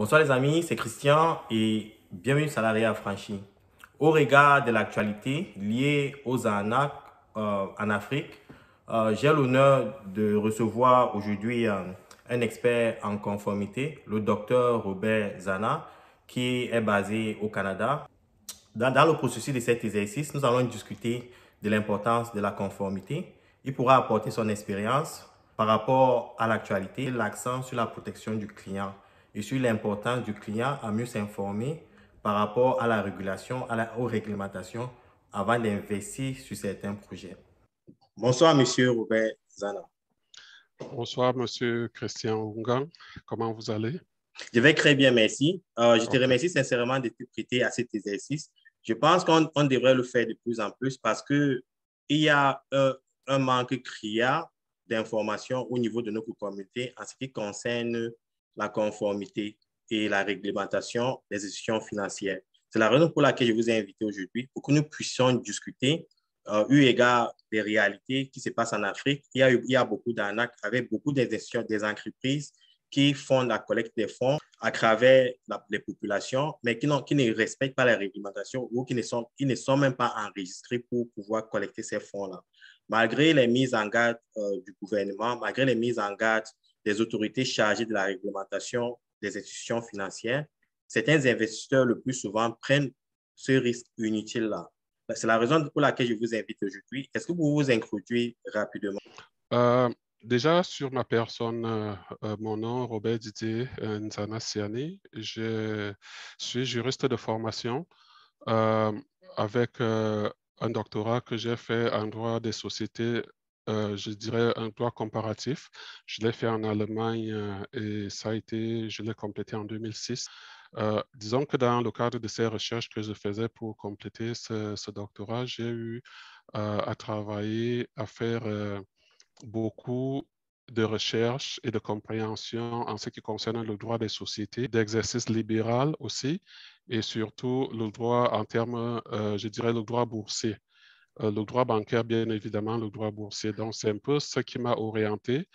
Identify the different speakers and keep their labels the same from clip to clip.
Speaker 1: Bonsoir les amis, c'est Christian et bienvenue sur Salarié Affranchi. Au regard de l'actualité liée aux arnaques en Afrique, j'ai l'honneur de recevoir aujourd'hui un expert en conformité, le docteur Robert Zana, qui est basé au Canada. Dans le processus de cet exercice, nous allons discuter de l'importance de la conformité. Il pourra apporter son expérience par rapport à l'actualité, l'accent sur la protection du client et sur l'importance du client à mieux s'informer par rapport à la régulation, aux réglementations avant d'investir sur certains projets. Bonsoir, Monsieur Robert Zana.
Speaker 2: Bonsoir, Monsieur Christian Oungan. Comment vous allez?
Speaker 1: Je vais très bien, merci. Je te
Speaker 2: Ok.
Speaker 1: remercie sincèrement de te prêter à cet exercice. Je pense qu'on devrait le faire de plus en plus parce qu'il y a un manque criard d'informations au niveau de notre communauté en ce qui concerne la conformité et la réglementation des institutions financières. C'est la raison pour laquelle je vous ai invité aujourd'hui pour que nous puissions discuter, eu égard des réalités qui se passent en Afrique. Il y a beaucoup d'arnaques avec beaucoup d'institutions, des entreprises qui font la collecte des fonds à travers les populations, mais qui ne respectent pas les réglementations ou qui ne sont même pas enregistrés pour pouvoir collecter ces fonds-là. Malgré les mises en garde du gouvernement, malgré les mises en garde des autorités chargées de la réglementation des institutions financières, certains investisseurs le plus souvent prennent ce risque inutile-là. C'est la raison pour laquelle je vous invite aujourd'hui. Est-ce que vous vous introduisez rapidement?
Speaker 2: Euh, Déjà, sur ma personne, mon nom, Robert Didier Nzana Siani. Je suis juriste de formation euh, avec un doctorat que j'ai fait en droit des sociétés, je dirais un droit comparatif. Je l'ai fait en Allemagne et je l'ai complété en 2006. Disons que dans le cadre de ces recherches que je faisais pour compléter ce doctorat, j'ai eu à travailler, à faire beaucoup de recherche et de compréhension en ce qui concerne le droit des sociétés, d'exercice libéral aussi, et surtout le droit en termes, je dirais, le droit boursier. Le droit bancaire, bien évidemment, le droit boursier. Donc, c'est un peu ce qui m'a orienté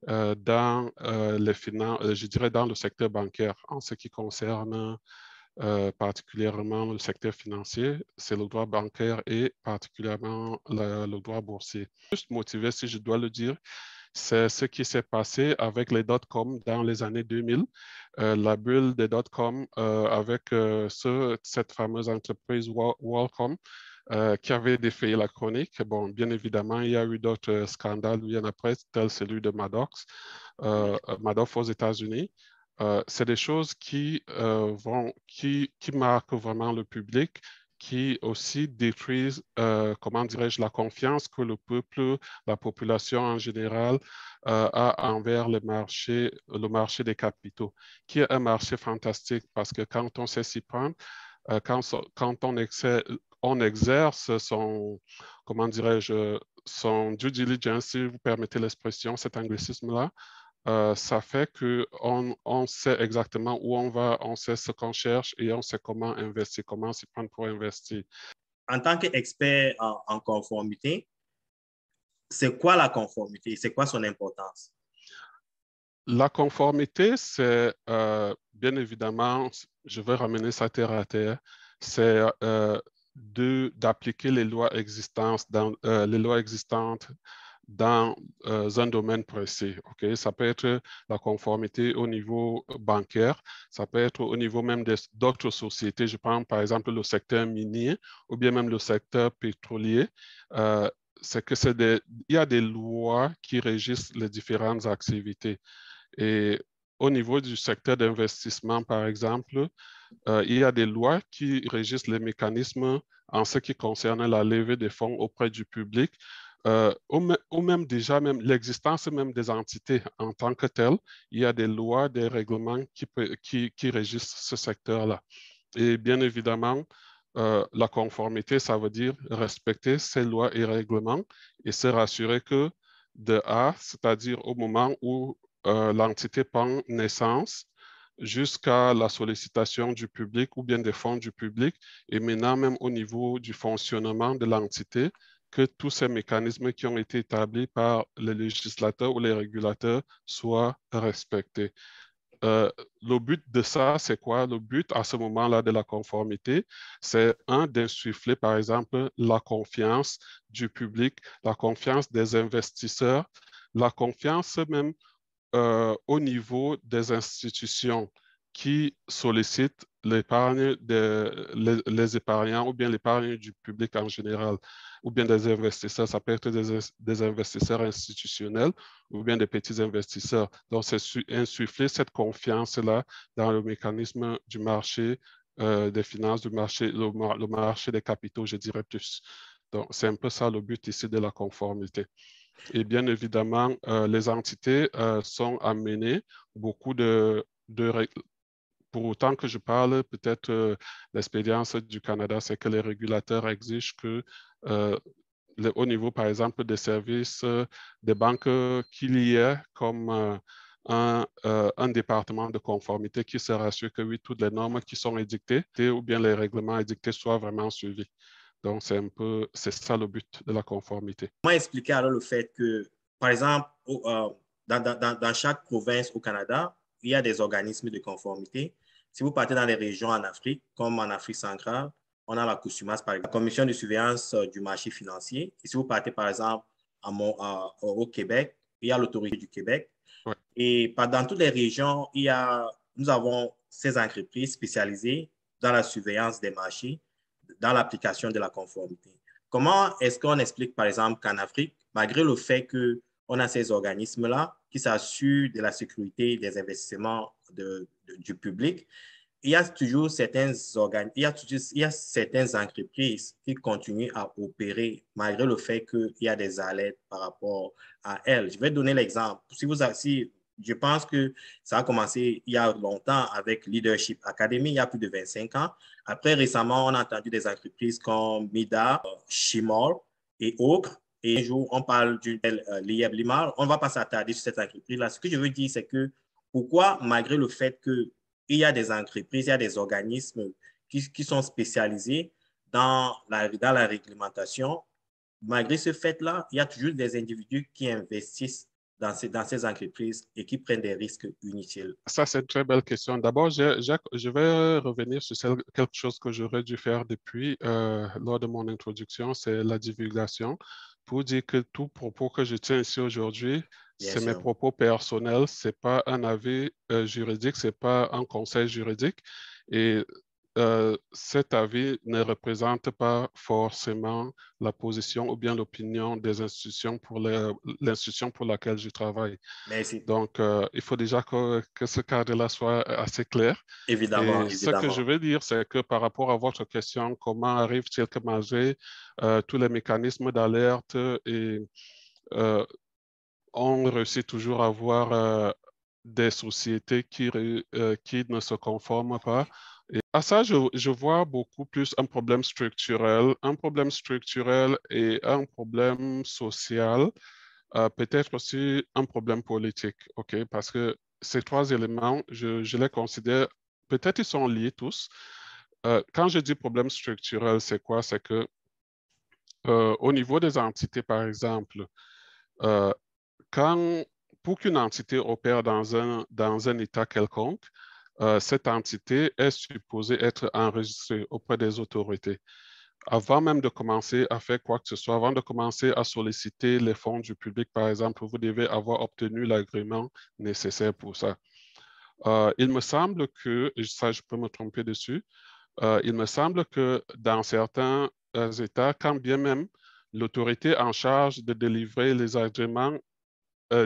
Speaker 2: dans les finances, je dirais dans le secteur bancaire en ce qui concerne particulièrement le secteur financier, c'est le droit bancaire et particulièrement le droit boursier. Juste motivé, si je dois le dire, c'est ce qui s'est passé avec les dot-com dans les années 2000, la bulle des dot-com avec cette fameuse entreprise Wellcome qui avait défait la chronique. Bon, bien évidemment, il y a eu d'autres scandales bien après, tel celui de Madoff aux États-Unis. C'est des choses qui marquent vraiment le public, qui aussi détruisent, comment dirais-je, la confiance que le peuple, la population en général, a envers le marché des capitaux, qui est un marché fantastique parce que quand on sait s'y prendre, quand on exerce son, comment dirais-je, son due diligence, si vous permettez l'expression, cet anglicisme-là, ça fait qu'on sait exactement où on va, on sait ce qu'on cherche et on sait comment investir, comment s'y prendre pour investir.
Speaker 1: En tant qu'expert en conformité, c'est quoi la conformité? C'est quoi son importance?
Speaker 2: La conformité, c'est bien évidemment, je vais ramener ça terre à terre, c'est d'appliquer les lois existantes dans un domaine précis. Okay? Ça peut être la conformité au niveau bancaire, ça peut être au niveau même d'autres sociétés. Je prends par exemple le secteur minier ou bien même le secteur pétrolier. Euh, il y a des lois qui régissent les différentes activités. Et au niveau du secteur d'investissement, par exemple, il y a des lois qui régissent les mécanismes en ce qui concerne la levée des fonds auprès du public, ou même déjà même l'existence même des entités en tant que telles. Il y a des lois, des règlements qui régissent ce secteur-là. Et bien évidemment, la conformité, ça veut dire respecter ces lois et règlements et se rassurer que de A, c'est-à-dire au moment où l'entité prend naissance, jusqu'à la sollicitation du public ou bien des fonds du public, et maintenant même au niveau du fonctionnement de l'entité, que tous ces mécanismes qui ont été établis par les législateurs ou les régulateurs soient respectés. le but de ça, c'est quoi? Le but à ce moment-là de la conformité, c'est d'insuffler, par exemple, la confiance du public, la confiance des investisseurs, la confiance même au niveau des institutions qui sollicitent l'épargne les épargnants ou bien l'épargne du public en général, ou bien des investisseurs. Ça peut être des investisseurs institutionnels ou bien des petits investisseurs. Donc, c'est insuffler cette confiance-là dans le mécanisme du marché des finances, du marché, le marché des capitaux, je dirais plus. Donc, c'est un peu ça le but ici de la conformité. Et bien évidemment, les entités sont amenées beaucoup pour autant que je parle, peut-être l'expérience du Canada, c'est que les régulateurs exigent que au niveau, par exemple, des services des banques, qu'il y ait comme un département de conformité qui se rassure que oui, toutes les normes qui sont édictées ou bien les règlements édictés soient vraiment suivis. Donc, c'est ça le but de la conformité.
Speaker 1: Comment expliquer alors le fait que, par exemple, dans chaque province au Canada, il y a des organismes de conformité. Si vous partez dans les régions en Afrique, comme en Afrique centrale, on a la COSUMAS, par exemple, la Commission de surveillance du marché financier. Et si vous partez, par exemple, au Québec, il y a l'autorité du Québec.
Speaker 2: Ouais.
Speaker 1: Et dans toutes les régions, nous avons ces entreprises spécialisées dans la surveillance des marchés, dans l'application de la conformité. Comment est-ce qu'on explique, par exemple, qu'en Afrique, malgré le fait qu'on a ces organismes-là qui s'assurent de la sécurité des investissements du public, il y a toujours certaines entreprises qui continuent à opérer malgré le fait qu'il y a des alertes par rapport à elles. Je vais donner l'exemple. Si je pense que ça a commencé il y a longtemps avec Leadership Academy, il y a plus de 25 ans. Après, récemment, on a entendu des entreprises comme Mida, Shimor et autres. Et un jour, on parle du Lieb Limar. On ne va pas s'attarder sur cette entreprise-là. Ce que je veux dire, c'est que pourquoi, malgré le fait qu'il y a des entreprises, il y a des organismes qui sont spécialisés dans la réglementation, malgré ce fait-là, il y a toujours des individus qui investissent dans ces entreprises et qui prennent des risques inutiles?
Speaker 2: Ça, c'est une très belle question. D'abord, je vais revenir sur quelque chose que j'aurais dû faire depuis lors de mon introduction, c'est la divulgation. Pour dire que tout propos que je tiens ici aujourd'hui, c'est mes propos personnels, ce n'est pas un avis juridique, ce n'est pas un conseil juridique. Et cet avis ne représente pas forcément la position ou bien l'opinion des institutions pour l'institution pour laquelle je travaille.
Speaker 1: Merci.
Speaker 2: Donc, il faut déjà que ce cadre-là soit assez clair.
Speaker 1: Évidemment,
Speaker 2: Et ce que je veux dire, c'est que par rapport à votre question, comment arrive-t-il que malgré tous les mécanismes d'alerte on réussit toujours à avoir des sociétés qui ne se conforment pas. Et à ça, je vois beaucoup plus un problème structurel et un problème social, peut-être aussi un problème politique, OK? Parce que ces trois éléments, je les considère, peut-être ils sont liés tous. Quand je dis problème structurel, c'est quoi? C'est que au niveau des entités, par exemple, euh, quand, pour qu'une entité opère dans un État quelconque, cette entité est supposée être enregistrée auprès des autorités. Avant même de commencer à faire quoi que ce soit, avant de commencer à solliciter les fonds du public, par exemple, vous devez avoir obtenu l'agrément nécessaire pour ça. Il me semble que, et ça je peux me tromper dessus, il me semble que dans certains États, quand bien même l'autorité en charge de délivrer les agréments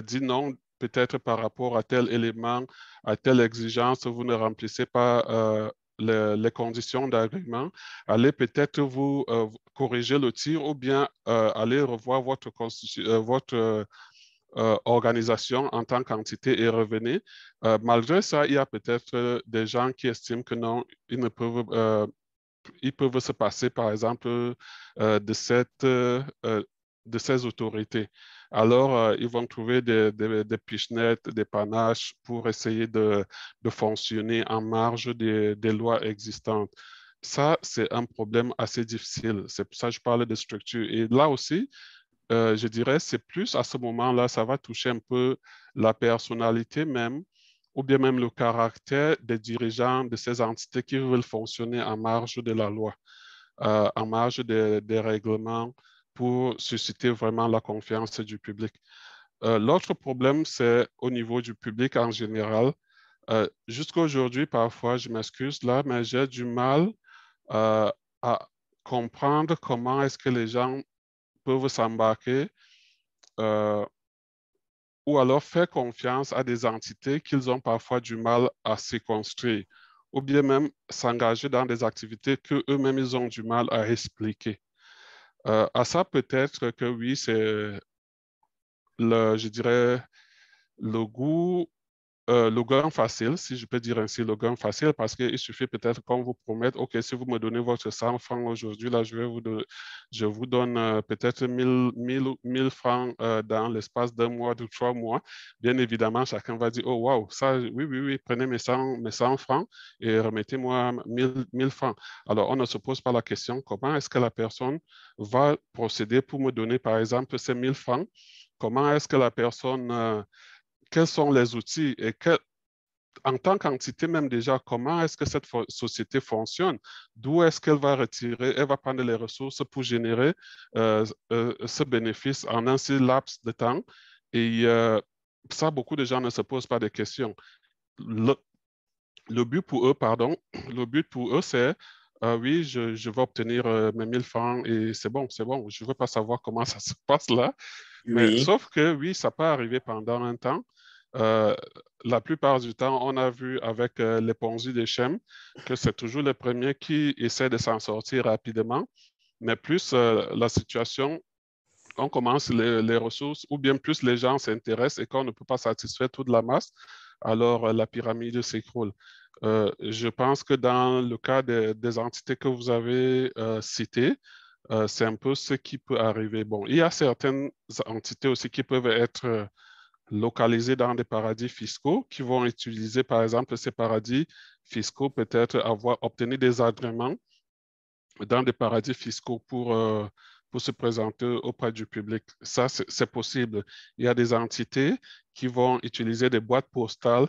Speaker 2: dit non, peut-être par rapport à tel élément, à telle exigence, vous ne remplissez pas les conditions d'agrément, allez peut-être vous corriger le tir ou bien allez revoir votre organisation en tant qu'entité et revenez. Malgré ça, il y a peut-être des gens qui estiment que non, ils peuvent se passer, par exemple, de ces autorités. Alors, ils vont trouver des pichenettes, des panaches pour essayer de fonctionner en marge des lois existantes. Ça, c'est un problème assez difficile. C'est pour ça que je parle de structure. Et là aussi, je dirais, c'est plus à ce moment-là, ça va toucher un peu la personnalité même ou bien même le caractère des dirigeants de ces entités qui veulent fonctionner en marge de la loi, en marge des règlements pour susciter vraiment la confiance du public. L'autre problème, c'est au niveau du public en général. Jusqu'à aujourd'hui, parfois, je m'excuse là, mais j'ai du mal à comprendre comment est-ce que les gens peuvent s'embarquer euh, ou alors faire confiance à des entités qu'ils ont parfois du mal à se construire, ou bien même s'engager dans des activités qu'eux-mêmes ils ont du mal à expliquer. À ça, peut-être que oui, c'est je dirais, le goût le gain facile, si je peux dire ainsi, le gain facile, parce qu'il suffit peut-être qu'on vous promette, OK, si vous me donnez votre 100 francs aujourd'hui, là, je vous donne peut-être 1000 francs dans l'espace d'un mois, de 3 mois. Bien évidemment, chacun va dire, oh, waouh, ça, oui, oui, oui, prenez mes 100 francs et remettez-moi 1000 francs. Alors, on ne se pose pas la question, comment est-ce que la personne va procéder pour me donner, par exemple, ces 1000 francs? Comment est-ce que la personne quels sont les outils et en tant qu'entité même déjà, comment est-ce que cette société fonctionne? D'où est-ce qu'elle va retirer, elle va prendre les ressources pour générer ce bénéfice en un si laps de temps? Et ça, beaucoup de gens ne se posent pas de questions. Le, le but pour eux, pardon, le but pour eux, c'est oui, je vais obtenir mes 1000 francs et c'est bon, c'est bon. Je ne veux pas savoir comment ça se passe là. Mais
Speaker 1: Oui,
Speaker 2: sauf que oui, ça peut arriver pendant un temps. Euh, la plupart du temps, on a vu avec les Ponzi de Shem que c'est toujours les premiers qui essaient de s'en sortir rapidement. Mais plus la situation, on commence les ressources, ou bien plus les gens s'intéressent et qu'on ne peut pas satisfaire toute la masse, alors la pyramide s'écroule. Je pense que dans le cas des entités que vous avez citées, c'est un peu ce qui peut arriver. Bon, il y a certaines entités aussi qui peuvent être localisées dans des paradis fiscaux qui vont utiliser, par exemple, ces paradis fiscaux, peut-être avoir obtenu des agréments dans des paradis fiscaux pour se présenter auprès du public. Ça, c'est possible. Il y a des entités qui vont utiliser des boîtes postales,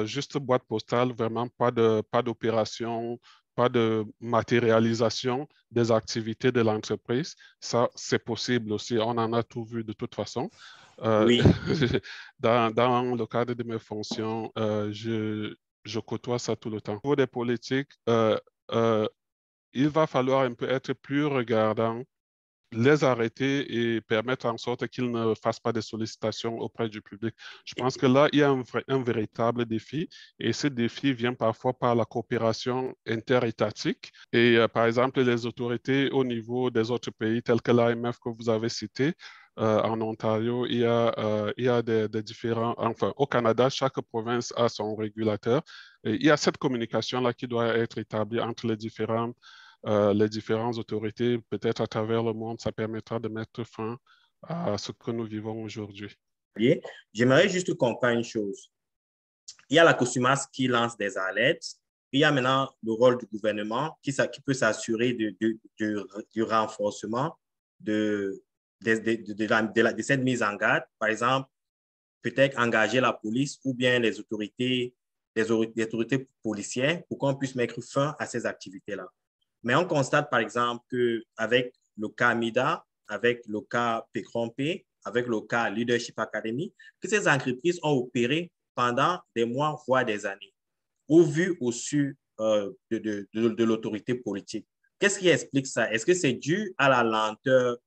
Speaker 2: juste boîtes postales, vraiment pas d'opération, pas de matérialisation des activités de l'entreprise. Ça, c'est possible aussi. On en a tout vu de toute façon. Euh,
Speaker 1: oui.
Speaker 2: dans le cadre de mes fonctions, je côtoie ça tout le temps. Pour des politiques, euh, il va falloir un peu être plus regardant, les arrêter et permettre en sorte qu'ils ne fassent pas de sollicitations auprès du public. Je pense que là, il y a un véritable défi et ce défi vient parfois par la coopération interétatique. Et par exemple, les autorités au niveau des autres pays tels que l'AMF que vous avez cité, en Ontario, il y a des différents, enfin, au Canada, chaque province a son régulateur. Et il y a cette communication-là qui doit être établie entre les différentes autorités, peut-être à travers le monde, ça permettra de mettre fin à ce que nous vivons aujourd'hui.
Speaker 1: J'aimerais juste comprendre une chose. Il y a la COSUMAS qui lance des alertes. Il y a maintenant le rôle du gouvernement qui peut s'assurer du renforcement de cette mise en garde. Par exemple, peut-être engager la police ou bien les autorités policières pour qu'on puisse mettre fin à ces activités-là. Mais on constate, par exemple, qu'avec le cas MIDA, avec le cas Pécrompé, avec le cas Leadership Academy, que ces entreprises ont opéré pendant des mois, voire des années, au vu au su de l'autorité politique. Qu'est-ce qui explique ça? Est-ce que c'est dû à la lenteur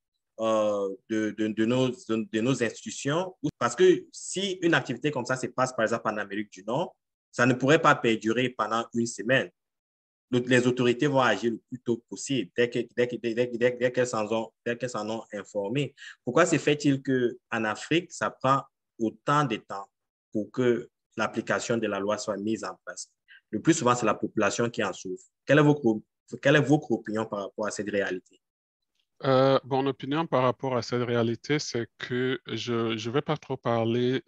Speaker 1: de nos institutions? Parce que si une activité comme ça se passe, par exemple, en Amérique du Nord, ça ne pourrait pas perdurer pendant une semaine. Les autorités vont agir le plus tôt possible dès qu'elles s'en ont informé. Pourquoi se fait-il qu'en Afrique, ça prend autant de temps pour que l'application de la loi soit mise en place? Le plus souvent, c'est la population qui en souffre. Quelle est votre opinion par rapport à cette réalité?
Speaker 2: Mon opinion par rapport à cette réalité, c'est que je ne vais pas trop parler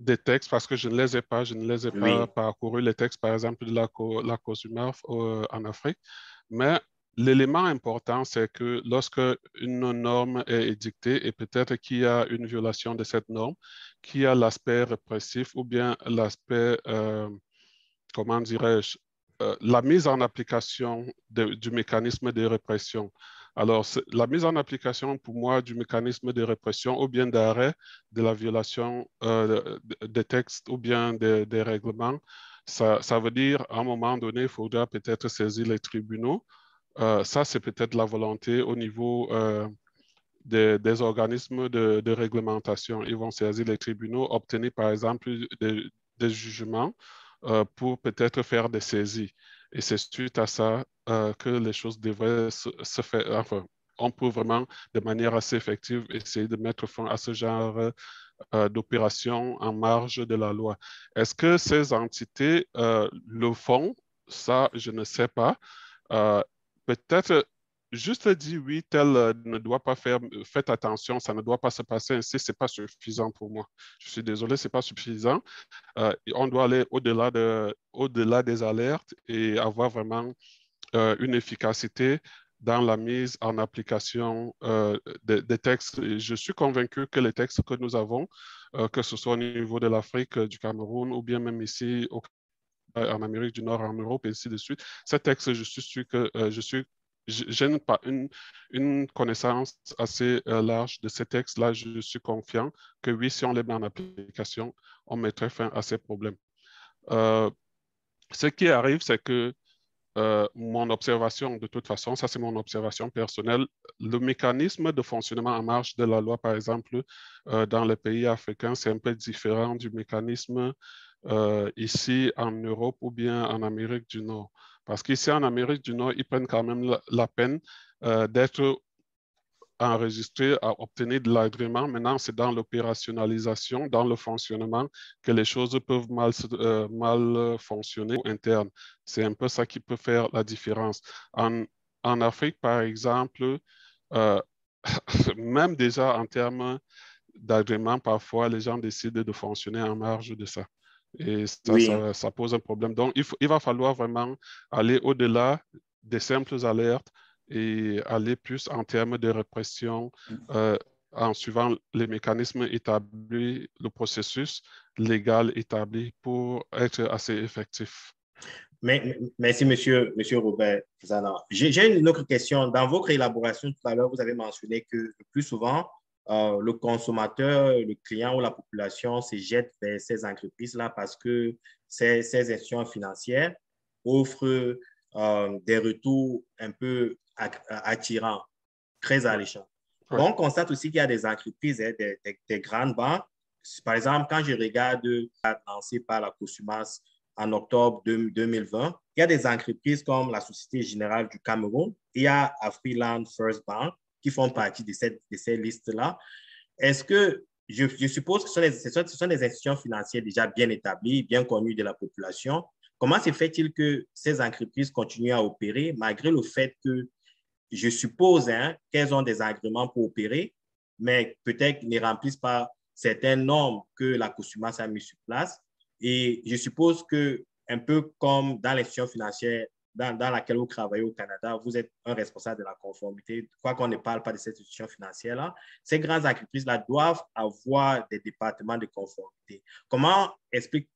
Speaker 2: des textes parce que je ne les ai pas, je ne les ai pas
Speaker 1: Oui,
Speaker 2: parcourus, les textes par exemple de la COSUMAF en Afrique, mais l'élément important, c'est que lorsque une norme est édictée et peut-être qu'il y a une violation de cette norme, qu'il y a l'aspect répressif ou bien l'aspect, comment dirais-je, la mise en application du mécanisme de répression. Alors, la mise en application pour moi du mécanisme de répression ou bien d'arrêt de la violation des textes ou bien des règlements, ça veut dire à un moment donné, il faudra peut-être saisir les tribunaux. Ça, c'est peut-être la volonté au niveau des organismes de réglementation. Ils vont saisir les tribunaux, obtenir par exemple des jugements pour peut-être faire des saisies. Et c'est suite à ça que les choses devraient se faire. Enfin, on peut vraiment, de manière assez effective, essayer de mettre fin à ce genre d'opérations en marge de la loi. Est-ce que ces entités le font? Ça, je ne sais pas. Euh, Peut-être juste dire oui, tel ne doit pas faire, faites attention, ça ne doit pas se passer ainsi, c'est pas suffisant pour moi. Je suis désolé, c'est pas suffisant. On doit aller au-delà des alertes et avoir vraiment une efficacité dans la mise en application des textes. Et je suis convaincu que les textes que nous avons, que ce soit au niveau de l'Afrique, du Cameroun ou bien même ici en Amérique du Nord, en Europe et ainsi de suite, ces textes, je suis sûr que je n'ai pas une connaissance assez large de ces textes-là. Je suis confiant que oui, si on les met en application, on mettrait fin à ces problèmes. Euh, Ce qui arrive, c'est que mon observation, de toute façon, ça c'est mon observation personnelle, le mécanisme de fonctionnement en marge de la loi, par exemple, dans les pays africains, c'est un peu différent du mécanisme ici en Europe ou bien en Amérique du Nord. Parce qu'ici en Amérique du Nord, ils prennent quand même la peine d'être enregistrés à obtenir de l'agrément. Maintenant, c'est dans l'opérationnalisation, dans le fonctionnement que les choses peuvent mal fonctionner interne. C'est un peu ça qui peut faire la différence. En Afrique, par exemple, euh, même déjà en termes d'agrément, parfois, les gens décident de fonctionner en marge de ça. Et
Speaker 1: Oui.
Speaker 2: ça pose un problème. Donc, il va falloir vraiment aller au-delà des simples alertes et aller plus en termes de répression en suivant les mécanismes établis, le processus légal établi pour être assez effectif.
Speaker 1: Merci, monsieur Robert Zana. J'ai une autre question. Dans votre élaboration tout à l'heure, vous avez mentionné que le plus souvent, le consommateur, le client ou la population se jette vers ces entreprises-là parce que ces institutions financières offrent des retours un peu attirants, très
Speaker 2: Ouais,
Speaker 1: alléchants.
Speaker 2: ouais,
Speaker 1: Bon, on constate aussi qu'il y a des entreprises, hein, des grandes banques. Par exemple, quand je regarde lancé par la Consumas en octobre 2020, il y a des entreprises comme la Société Générale du Cameroun, il y a Afriland First Bank qui font partie de ces listes-là. Est-ce que, je suppose que ce sont des institutions financières déjà bien établies, bien connues de la population. Comment se fait-il que ces entreprises continuent à opérer malgré le fait que je suppose hein, qu'elles ont des agréments pour opérer, mais peut-être ne remplissent pas certaines normes que la COSUMAS a mis sur place. Et je suppose que, un peu comme dans l'institution financière dans laquelle vous travaillez au Canada, vous êtes un responsable de la conformité. Quoi qu'on ne parle pas de cette institution financière-là, ces grandes entreprises-là doivent avoir des départements de conformité. Comment s'explique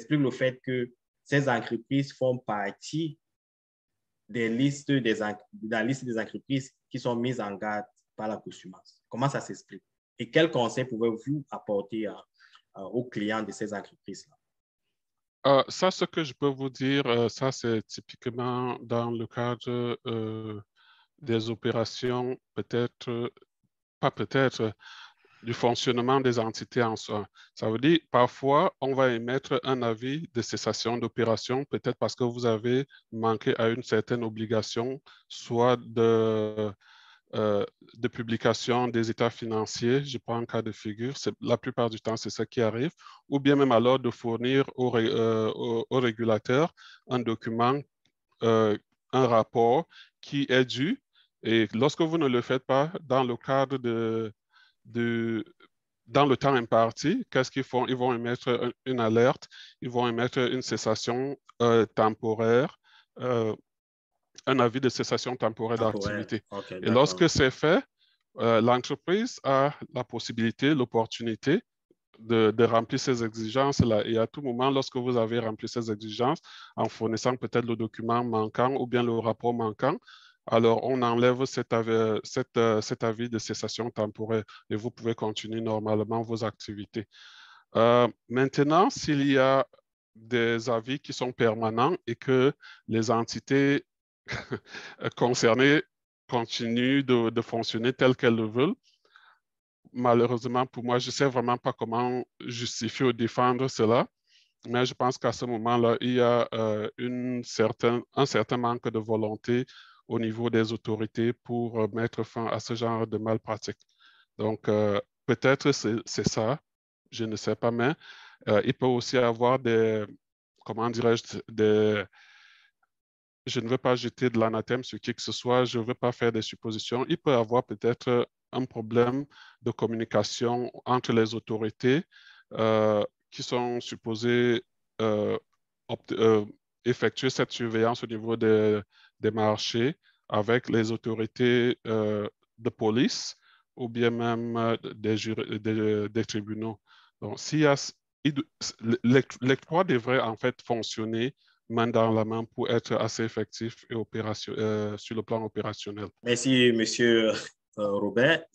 Speaker 1: le fait que ces entreprises font partie de la liste des entreprises qui sont mises en garde par la consommation? Comment ça s'explique? Et quels conseils pouvez-vous apporter aux clients de ces entreprises-là?
Speaker 2: Ça, ce que je peux vous dire, ça, c'est typiquement dans le cadre des opérations, peut-être, pas peut-être, du fonctionnement des entités en soi. Ça veut dire, parfois, on va émettre un avis de cessation d'opération, peut-être parce que vous avez manqué à une certaine obligation, soit de publication des états financiers, je prends un cas de figure, la plupart du temps, c'est ça qui arrive, ou bien même alors de fournir au régulateur un document, un rapport qui est dû. Et lorsque vous ne le faites pas dans le cadre de dans le temps imparti, qu'est-ce qu'ils font? Ils vont émettre une alerte, ils vont émettre une cessation temporaire. un avis de cessation temporaire
Speaker 1: Temporaire.
Speaker 2: d'activité.
Speaker 1: OK,
Speaker 2: Et
Speaker 1: d'accord.
Speaker 2: lorsque c'est fait, l'entreprise a la possibilité, l'opportunité de remplir ces exigences-là. Et à tout moment, lorsque vous avez rempli ces exigences, en fournissant peut-être le document manquant ou bien le rapport manquant, alors on enlève cet avis de cessation temporaire et vous pouvez continuer normalement vos activités. Maintenant, s'il y a des avis qui sont permanents et que les entités concernées continuent de fonctionner telles qu'elles le veulent, malheureusement pour moi, je ne sais vraiment pas comment justifier ou défendre cela, mais je pense qu'à ce moment-là, il y a un certain manque de volonté au niveau des autorités pour mettre fin à ce genre de malpratiques. Donc, peut-être c'est ça, je ne sais pas, mais il peut aussi avoir des, comment dirais-je, je ne veux pas jeter de l'anathème sur qui que ce soit, je ne veux pas faire des suppositions. Il peut y avoir peut-être un problème de communication entre les autorités qui sont supposées euh, effectuer cette surveillance au niveau des marchés avec les autorités de police ou bien même des tribunaux. Donc, les trois devraient en fait fonctionner main dans la main pour être assez effectif et sur le plan opérationnel.
Speaker 1: Merci, monsieur Robert.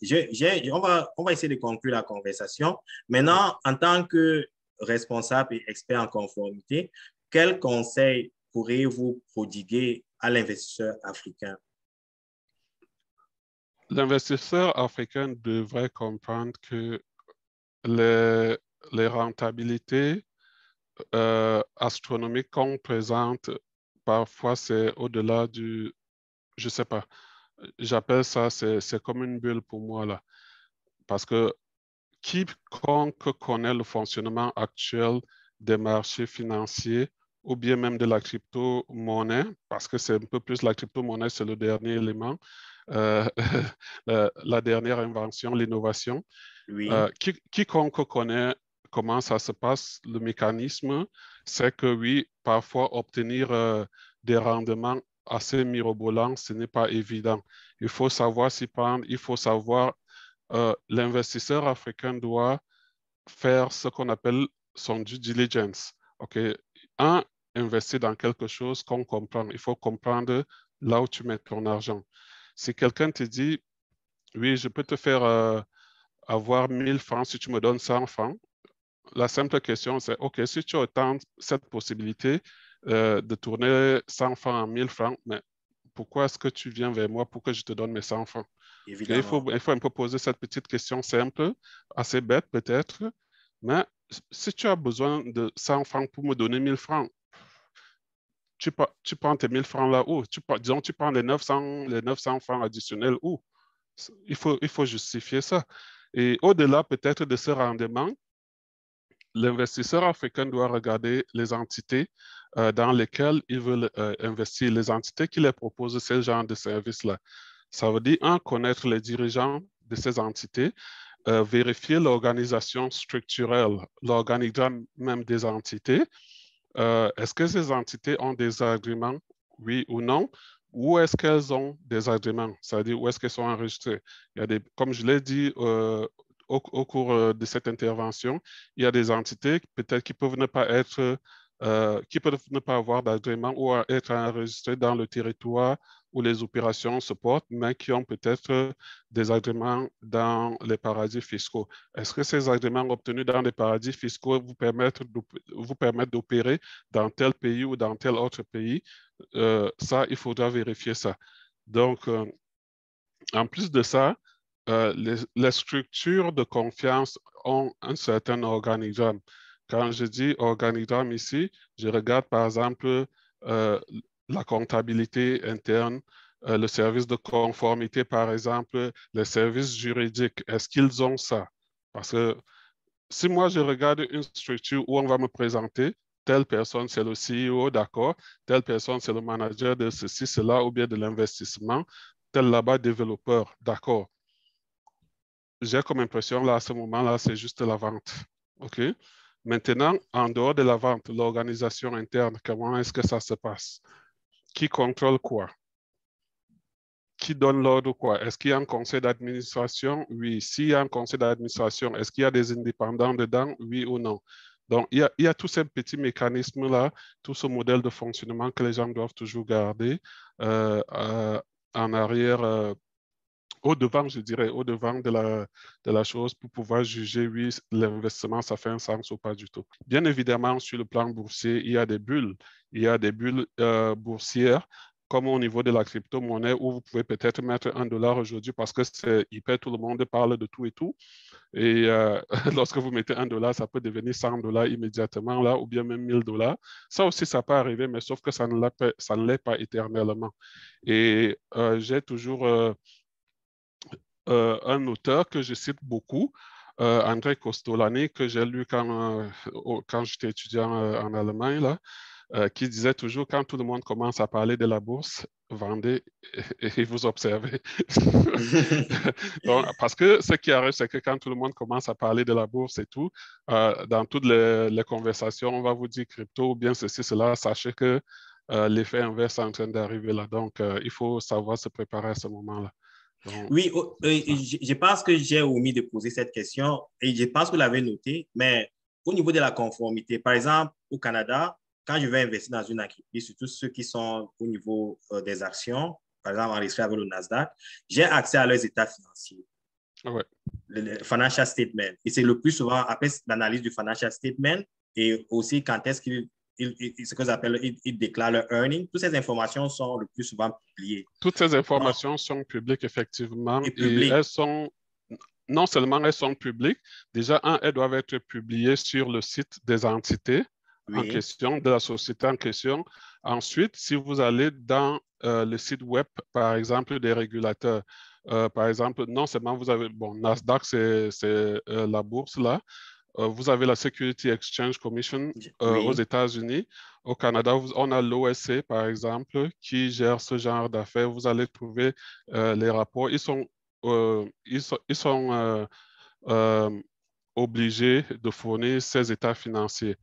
Speaker 1: On va essayer de conclure la conversation. Maintenant, en tant que responsable et expert en conformité, quels conseils pourriez-vous prodiguer à l'investisseur africain?
Speaker 2: L'investisseur africain devrait comprendre que les, les rentabilités astronomiques qu'on présente, parfois c'est au-delà je sais pas, j'appelle ça, c'est comme une bulle pour moi là. Parce que quiconque connaît le fonctionnement actuel des marchés financiers ou bien même de la crypto-monnaie, parce que c'est un peu plus la crypto-monnaie, c'est le dernier élément, euh, la dernière invention, l'innovation.
Speaker 1: Oui,
Speaker 2: Quiconque connaît comment ça se passe, le mécanisme, c'est que oui, parfois obtenir des rendements assez mirobolants, ce n'est pas évident. Il faut savoir s'y prendre, il faut savoir, l'investisseur africain doit faire ce qu'on appelle son due diligence. OK? Un, investir dans quelque chose qu'on comprend. Il faut comprendre là où tu mets ton argent. Si quelqu'un te dit, oui, je peux te faire avoir 1000 francs si tu me donnes 100 francs, la simple question, c'est, OK, si tu as autant cette possibilité de tourner 100 francs en 1000 francs, mais pourquoi est-ce que tu viens vers moi pour que je te donne mes 100 francs? Okay,
Speaker 1: évidemment.
Speaker 2: il faut un peu poser cette petite question simple, assez bête peut-être, mais si tu as besoin de 100 francs pour me donner 1000 francs, tu prends tes 1000 francs là où? Disons, tu prends les 900 francs additionnels où? Il faut justifier ça. Et au-delà peut-être de ce rendement, l'investisseur africain doit regarder les entités dans lesquelles il veut investir, les entités qui les proposent ce genre de services-là. Ça veut dire, un, connaître les dirigeants de ces entités, vérifier l'organisation structurelle, l'organigramme même des entités. Est-ce que ces entités ont des agréments, oui ou non? Où est-ce qu'elles ont des agréments? C'est-à-dire où est-ce qu'elles sont enregistrées? Il y a comme je l'ai dit au cours de cette intervention, il y a des entités peut-être qui peuvent ne pas avoir d'agrément ou être enregistrées dans le territoire où les opérations se portent, mais qui ont peut-être des agréments dans les paradis fiscaux. Est-ce que ces agréments obtenus dans les paradis fiscaux vous permettent d'opérer dans tel pays ou dans tel autre pays? Ça, il faudra vérifier ça. Donc, en plus de ça, les structures de confiance ont un certain organigramme. Quand je dis organigramme ici, je regarde par exemple euh, la comptabilité interne, le service de conformité, par exemple, les services juridiques. Est-ce qu'ils ont ça? Parce que si moi je regarde une structure où on va me présenter, telle personne c'est le CEO, d'accord, telle personne c'est le manager de ceci, cela, ou bien de l'investissement, tel là-bas développeur, d'accord. J'ai comme impression là à ce moment-là, c'est juste la vente. OK? Maintenant, en dehors de la vente, l'organisation interne, comment est-ce que ça se passe? Qui contrôle quoi? qui donne l'ordre quoi? Est-ce qu'il y a un conseil d'administration? Oui. S'il y a un conseil d'administration, est-ce qu'il y a des indépendants dedans? Oui ou non? Donc, il y a tous ces petits mécanismes-là, tout ce modèle de fonctionnement que les gens doivent toujours garder en arrière, au-devant, je dirais, au-devant de la chose pour pouvoir juger, oui, l'investissement, ça fait un sens ou pas du tout. Bien évidemment, sur le plan boursier, il y a des bulles. Il y a des bulles boursières, comme au niveau de la crypto-monnaie, où vous pouvez peut-être mettre $1 aujourd'hui parce que c'est hyper, tout le monde parle de tout et tout. Et lorsque vous mettez $1, ça peut devenir $100 immédiatement, là, ou bien même $1000. Ça aussi, ça peut arriver, mais sauf que ça ne l'est pas éternellement. Et j'ai toujours un auteur que je cite beaucoup, André Costolani, que j'ai lu quand j'étais étudiant en Allemagne, là, qui disait toujours, quand tout le monde commence à parler de la bourse, vendez et vous observez. Donc, parce que ce qui arrive, c'est que quand tout le monde commence à parler de la bourse et tout, dans toutes les conversations, on va vous dire crypto ou bien ceci, cela, sachez que l'effet inverse est en train d'arriver là. Donc, il faut savoir se préparer à ce moment-là. Donc,
Speaker 1: Oui, je pense que j'ai omis de poser cette question et je pense que vous l'avez noté, mais au niveau de la conformité, par exemple, au Canada, quand je vais investir dans une entreprise, surtout ceux qui sont au niveau des actions, par exemple enregistrés avec le Nasdaq, j'ai accès à leurs états financiers,
Speaker 2: ouais.
Speaker 1: le financial statement. Et c'est le plus souvent après l'analyse du financial statement et aussi quand est-ce qu'ils ce que j'appelle, ils déclarent leur earning. Toutes ces informations sont le plus souvent publiées.
Speaker 2: Toutes ces
Speaker 1: Donc,
Speaker 2: informations sont publiques, effectivement,
Speaker 1: et
Speaker 2: et
Speaker 1: publiques.
Speaker 2: non seulement elles sont publiques, déjà, elles doivent être publiées sur le site des entités en
Speaker 1: Oui.
Speaker 2: question, de la société en question. Ensuite, si vous allez dans le site web, par exemple, des régulateurs, par exemple, non seulement vous avez, bon, Nasdaq, c'est la bourse là, vous avez la Security Exchange Commission aux
Speaker 1: Oui.
Speaker 2: États-Unis. Au Canada, on a l'OSC, par exemple, qui gère ce genre d'affaires. Vous allez trouver les rapports. Ils sont obligés de fournir ces états financiers.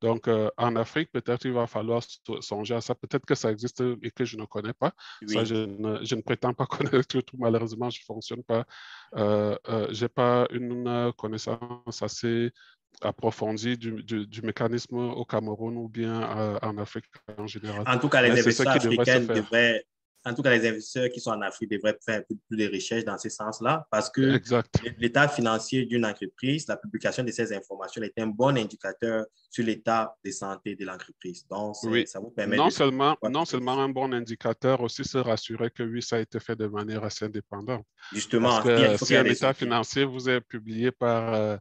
Speaker 2: Donc, en Afrique, peut-être il va falloir songer à ça. Peut-être que ça existe et que je ne connais pas. Ça,
Speaker 1: Oui.
Speaker 2: je ne prétends pas connaître tout. Malheureusement, je ne fonctionne pas. Je n'ai pas une connaissance assez approfondie du mécanisme au Cameroun ou bien en Afrique en général.
Speaker 1: En tout cas,
Speaker 2: Mais
Speaker 1: les
Speaker 2: c'est ce
Speaker 1: investisseurs
Speaker 2: qui devrait se
Speaker 1: africains
Speaker 2: faire.
Speaker 1: devraient, en tout cas, les investisseurs qui sont en Afrique devraient faire un peu plus de recherches dans ce sens-là parce que
Speaker 2: Exact.
Speaker 1: l'état financier d'une entreprise, la publication de ces informations est un bon indicateur sur l'état de santé de l'entreprise. Donc,
Speaker 2: Oui.
Speaker 1: ça vous permet de pouvoir
Speaker 2: Non
Speaker 1: prise de
Speaker 2: seulement un
Speaker 1: décision.
Speaker 2: bon indicateur, aussi se rassurer que oui, ça a été fait de manière assez indépendante. Parce
Speaker 1: Justement, il
Speaker 2: que
Speaker 1: faut qu'il
Speaker 2: si
Speaker 1: y ait
Speaker 2: un
Speaker 1: des
Speaker 2: état
Speaker 1: audits.
Speaker 2: financier vous est publié par,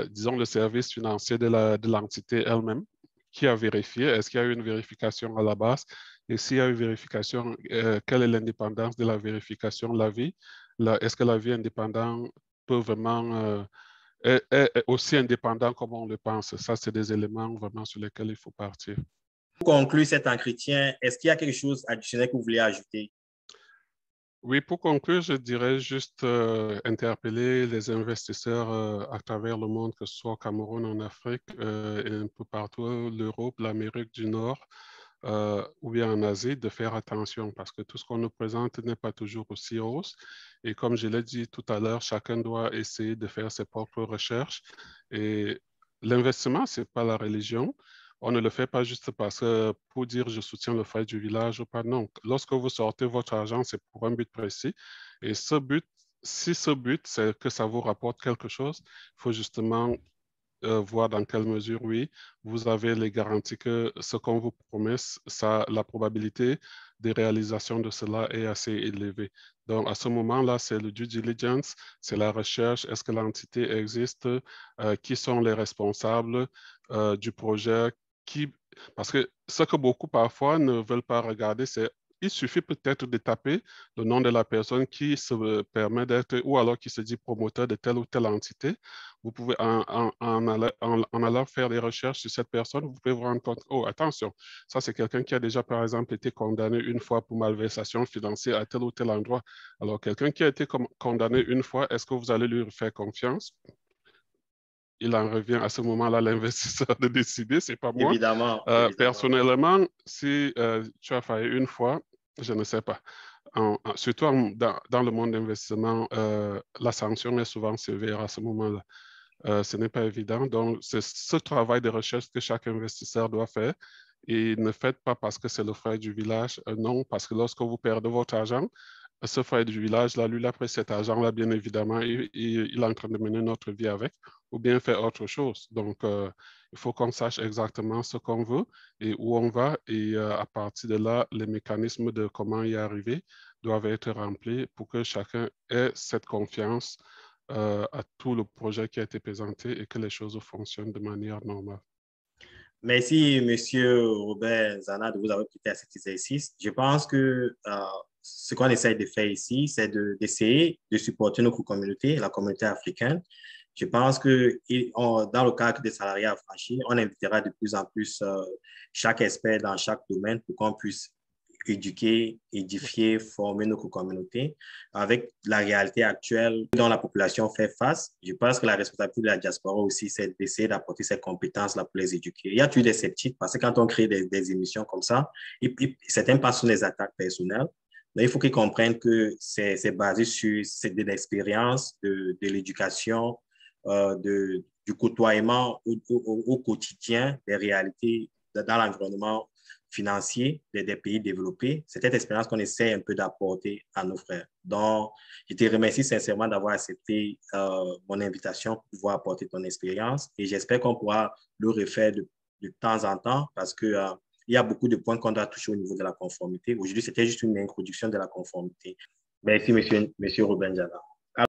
Speaker 2: disons, le service financier de l'entité elle-même, qui a vérifié, est-ce qu'il y a eu une vérification à la base? Et s'il y a eu vérification, quelle est l'indépendance de la vérification, l'avis? Est-ce que l'avis indépendant peut vraiment est aussi indépendant comme on le pense? Ça, c'est des éléments vraiment sur lesquels il faut partir.
Speaker 1: Pour conclure cet entretien, est-ce qu'il y a quelque chose additionnel que vous voulez ajouter?
Speaker 2: Oui, pour conclure, je dirais juste interpeller les investisseurs à travers le monde, que ce soit au Cameroun, en Afrique, et un peu partout, l'Europe, l'Amérique du Nord, ou bien en Asie, de faire attention parce que tout ce qu'on nous présente n'est pas toujours aussi rose. Et comme je l'ai dit tout à l'heure, chacun doit essayer de faire ses propres recherches. Et l'investissement, ce n'est pas la religion. On ne le fait pas juste parce que pour dire je soutiens le frère du village ou pas. Non, lorsque vous sortez votre argent, c'est pour un but précis. Et ce but, si ce but, c'est que ça vous rapporte quelque chose, il faut justement voir dans quelle mesure, oui, vous avez les garanties que ce qu'on vous promet, la probabilité de réalisation de cela est assez élevée. Donc, à ce moment-là, c'est le due diligence, c'est la recherche, est-ce que l'entité existe, qui sont les responsables du projet, parce que ce que beaucoup parfois ne veulent pas regarder, c'est il suffit peut-être de taper le nom de la personne qui se permet d'être, ou alors qui se dit promoteur de telle ou telle entité. Vous pouvez, en allant faire des recherches sur cette personne, vous pouvez vous rendre compte, oh, attention, ça c'est quelqu'un qui a déjà, par exemple, été condamné une fois pour malversation financière à tel ou tel endroit. Alors, quelqu'un qui a été condamné une fois, est-ce que vous allez lui faire confiance? Il en revient à ce moment-là, l'investisseur de décider, c'est pas moi.
Speaker 1: Évidemment, évidemment.
Speaker 2: Personnellement, si tu as failli une fois, je ne sais pas. surtout dans le monde d'investissement, la sanction est souvent sévère à ce moment-là. Ce n'est pas évident. Donc, c'est ce travail de recherche que chaque investisseur doit faire. Et ne faites pas parce que c'est le frère du village. Non, parce que lorsque vous perdez votre argent, ce frère du village, là, lui, il a pris cet argent-là, bien évidemment, il est en train de mener notre vie avec, ou bien faire autre chose. Donc, il faut qu'on sache exactement ce qu'on veut et où on va. Et à partir de là, les mécanismes de comment y arriver doivent être remplis pour que chacun ait cette confiance à tout le projet qui a été présenté et que les choses fonctionnent de manière normale.
Speaker 1: Merci, Monsieur Robert Zana, de vous avoir prêté à cet exercice. Je pense que ce qu'on essaie de faire ici, c'est d'essayer de supporter notre communauté, la communauté africaine. Je pense que dans le cadre des salariés affranchis, on invitera de plus en plus chaque expert dans chaque domaine pour qu'on puisse éduquer, édifier, former nos communautés avec la réalité actuelle dont la population fait face. Je pense que la responsabilité de la diaspora aussi, c'est d'essayer d'apporter ces compétences-là pour les éduquer. Il y a toujours des sceptiques parce que quand on crée des émissions comme ça, et puis certains passent sur des attaques personnelles. Mais il faut qu'ils comprennent que c'est basé sur de l'expérience, de l'éducation, du côtoiement au quotidien des réalités dans l'environnement financier des pays développés. C'est cette expérience qu'on essaie un peu d'apporter à nos frères. Donc, je te remercie sincèrement d'avoir accepté mon invitation pour pouvoir apporter ton expérience et j'espère qu'on pourra le refaire de temps en temps parce que il y a beaucoup de points qu'on doit toucher au niveau de la conformité. Aujourd'hui, c'était juste une introduction de la conformité. Merci, monsieur Robin Jala.